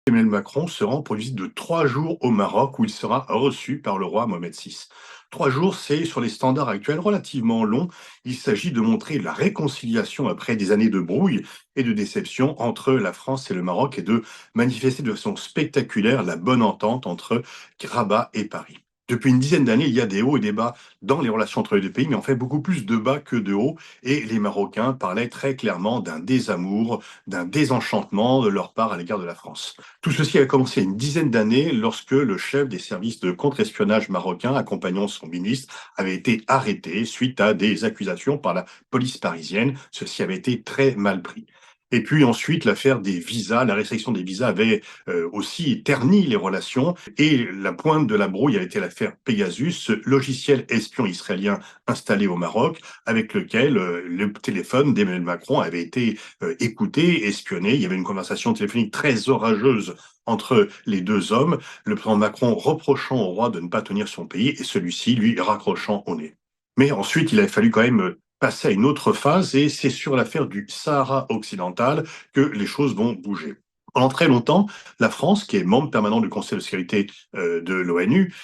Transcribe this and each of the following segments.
Emmanuel Macron se rend pour une visite de 3 jours au Maroc où il sera reçu par le roi Mohamed VI. 3 jours, c'est sur les standards actuels relativement long. Il s'agit de montrer la réconciliation après des années de brouille et de déception entre la France et le Maroc et de manifester de façon spectaculaire la bonne entente entre Rabat et Paris. Depuis une dizaine d'années, il y a des hauts et des bas dans les relations entre les deux pays, mais en fait beaucoup plus de bas que de hauts. Et les Marocains parlaient très clairement d'un désamour, d'un désenchantement de leur part à l'égard de la France. Tout ceci a commencé il y a une dizaine d'années lorsque le chef des services de contre-espionnage marocain, accompagnant son ministre, avait été arrêté suite à des accusations par la police parisienne. Ceci avait été très mal pris. Et puis ensuite, l'affaire des visas, la restriction des visas avait aussi terni les relations. Et la pointe de la brouille a été l'affaire Pegasus, ce logiciel espion israélien installé au Maroc, avec lequel le téléphone d'Emmanuel Macron avait été écouté, espionné. Il y avait une conversation téléphonique très orageuse entre les deux hommes, le président Macron reprochant au roi de ne pas tenir son pays et celui-ci lui raccrochant au nez. Mais ensuite, il a fallu quand même passer à une autre phase et c'est sur l'affaire du Sahara occidental que les choses vont bouger. Pendant très longtemps, la France, qui est membre permanent du Conseil de sécurité de l'ONU,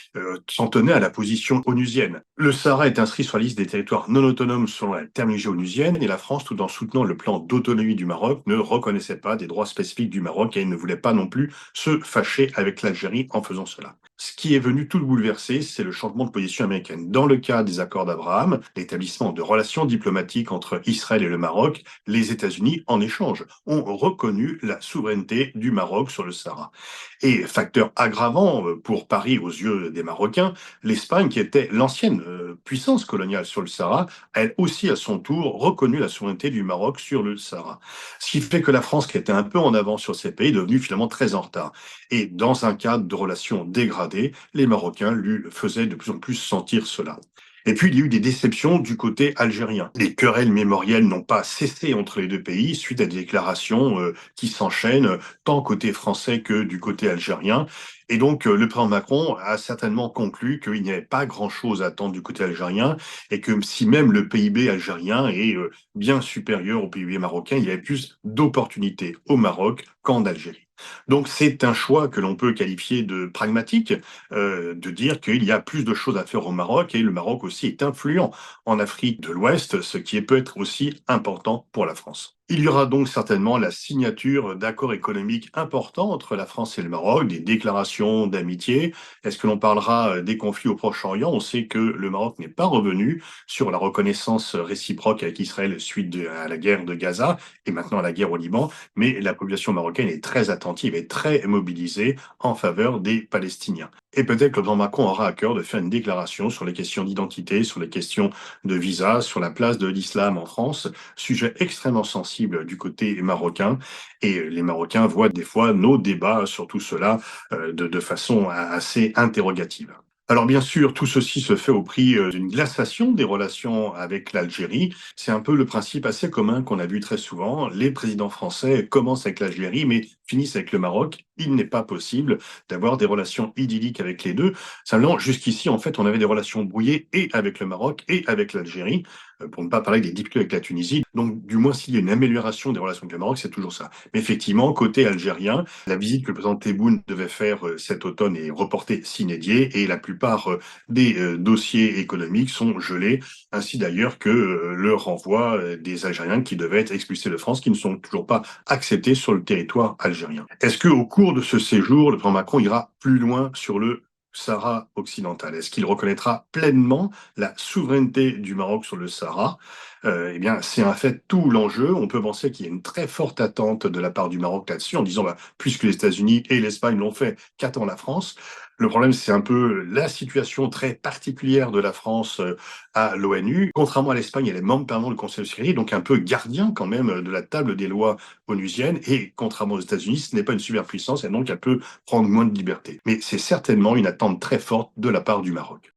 s'en tenait à la position onusienne. Le Sahara est inscrit sur la liste des territoires non autonomes selon la terminologie onusienne et la France, tout en soutenant le plan d'autonomie du Maroc, ne reconnaissait pas des droits spécifiques du Maroc et ne voulait pas non plus se fâcher avec l'Algérie en faisant cela. Ce qui est venu tout bouleverser, c'est le changement de position américaine. Dans le cas des accords d'Abraham, l'établissement de relations diplomatiques entre Israël et le Maroc, les États-Unis, en échange, ont reconnu la souveraineté du Maroc sur le Sahara. Et facteur aggravant pour Paris aux yeux des Marocains, l'Espagne, qui était l'ancienne puissance coloniale sur le Sahara, a elle aussi à son tour reconnu la souveraineté du Maroc sur le Sahara. Ce qui fait que la France, qui était un peu en avance sur ces pays, est devenue finalement très en retard. Et dans un cadre de relations dégradées, les Marocains lui faisaient de plus en plus sentir cela. Et puis, il y a eu des déceptions du côté algérien. Les querelles mémorielles n'ont pas cessé entre les deux pays suite à des déclarations qui s'enchaînent, tant côté français que du côté algérien. Et donc, le président Macron a certainement conclu qu'il n'y avait pas grand-chose à attendre du côté algérien et que si même le PIB algérien est bien supérieur au PIB marocain, il y avait plus d'opportunités au Maroc qu'en Algérie. Donc c'est un choix que l'on peut qualifier de pragmatique, de dire qu'il y a plus de choses à faire au Maroc et le Maroc aussi est influent en Afrique de l'Ouest, ce qui peut être aussi important pour la France. Il y aura donc certainement la signature d'accords économiques importants entre la France et le Maroc, des déclarations d'amitié. Est-ce que l'on parlera des conflits au Proche-Orient? On sait que le Maroc n'est pas revenu sur la reconnaissance réciproque avec Israël suite à la guerre de Gaza et maintenant à la guerre au Liban, mais la population marocaine est très attentive et très mobilisée en faveur des Palestiniens. Et peut-être que le président Macron aura à cœur de faire une déclaration sur les questions d'identité, sur les questions de visa, sur la place de l'islam en France, sujet extrêmement sensible du côté marocain. Et les Marocains voient des fois nos débats sur tout cela de façon assez interrogative. Alors bien sûr, tout ceci se fait au prix d'une glaciation des relations avec l'Algérie. C'est un peu le principe assez commun qu'on a vu très souvent. Les présidents français commencent avec l'Algérie, mais finissent avec le Maroc. Il n'est pas possible d'avoir des relations idylliques avec les deux. Simplement, jusqu'ici, en fait, on avait des relations brouillées et avec le Maroc et avec l'Algérie, pour ne pas parler des difficultés avec la Tunisie. Donc, du moins, s'il y a une amélioration des relations avec le Maroc, c'est toujours ça. Mais effectivement, côté algérien, la visite que le président Tebboune devait faire cet automne est reportée sine die et la plupart des dossiers économiques sont gelés, ainsi d'ailleurs que le renvoi des Algériens qui devaient être expulsés de France, qui ne sont toujours pas acceptés sur le territoire algérien. Est-ce qu'au cours de ce séjour, le président Macron ira plus loin sur le Sahara occidental? Est-ce qu'il reconnaîtra pleinement la souveraineté du Maroc sur le Sahara? Eh bien, c'est en fait tout l'enjeu. On peut penser qu'il y a une très forte attente de la part du Maroc là-dessus, en disant, bah, puisque les États-Unis et l'Espagne l'ont fait, qu'attend la France? Le problème, c'est un peu la situation très particulière de la France à l'ONU. Contrairement à l'Espagne, elle est membre permanent du Conseil de sécurité, donc un peu gardien quand même de la table des lois onusiennes. Et contrairement aux États-Unis, ce n'est pas une superpuissance et donc elle peut prendre moins de liberté. Mais c'est certainement une attente très forte de la part du Maroc.